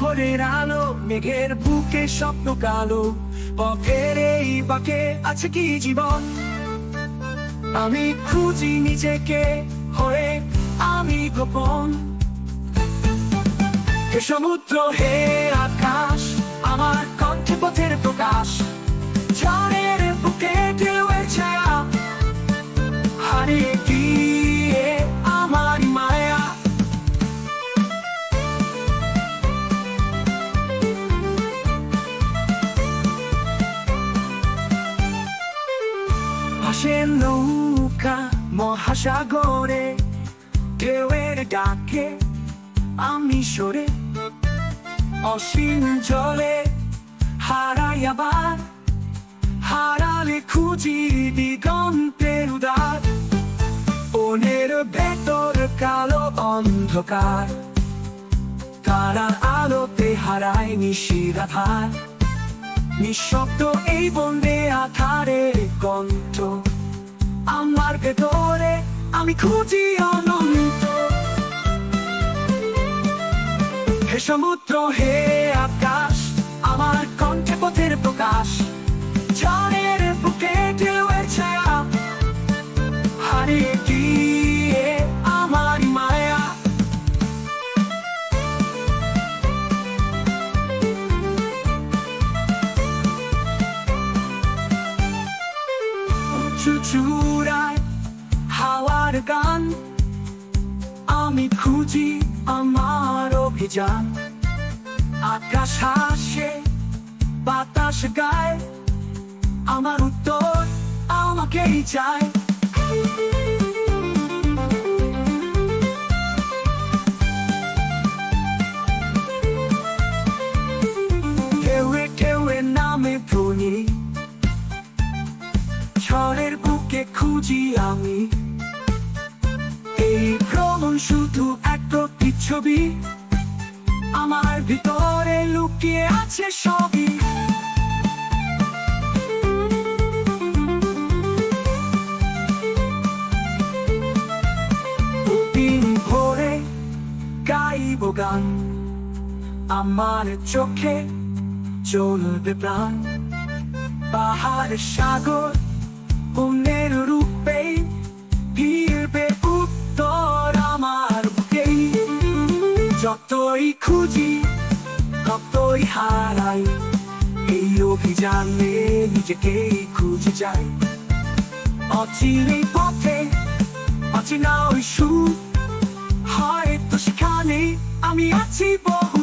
ভোরের আলো, মেঘের বুকে স্বপ্ন কালো। পথের এই বাঁকে আছে কি জীবন? আমি খুঁজি নিজেকে হয়ে, আমি গোপন। হে সমুদ্র, হে আকাশ, আমার কণ্ঠে পথের প্রকাশ। ঝড়ের বুকে ঢেউয়ের ছায়া, হারিয়ে গিয়ে আমার মায়া। ভাসে নৌকা মহাসাগরে, ঢেউয়ের ডাকে আমি সরে। অসীম জলে হারাই আবার, হারালে খুঁজি দিগন্তের উদার। মনের ভেতর কালো অন্ধকার, তারার আলোতে হারায় নিশির আধার। নিঃশব্দ এই বন্দে আধারের কণ্ঠ, আমার ভেতরে আমি খুঁজি অনন্ত। হে সমুদ্র, হে আকাশ, আমার কণ্ঠে পথের প্রকাশ। ঝড়ের বুকে ঢেউয়ের ছায়া, হারিয়ে গিয়ে আমার মায়া। উঁচু চূড়ায় হাওয়ার গান, আমি খুঁজি আমার অভিযান। আকাশ হাসে, বাতাস গায়, আমার উত্তর আমাকেই চায়। ঢেউয়ে ঢেউয়ে নামে ধ্বনি, ঝড়ের বুকে খুঁজি আমি। এই ভ্রমণ শুধু এক প্রতিচ্ছবি, আমার ভিতরে লুকিয়ে আছে সবই। দিন ভোরে গাইব গান, আমার চোখে চলবে প্রাণ। পাহাড় সাগর বনের রূপে ফিরবে উত্তর আমার বুকেই। যতই খুঁজি ততই হারাই, এই অভিযানে নিজেকেই খুঁজে যাই। অচিরে পথে অচেনা ওই সুর, হয়তো সেখানে আমি আছি বহু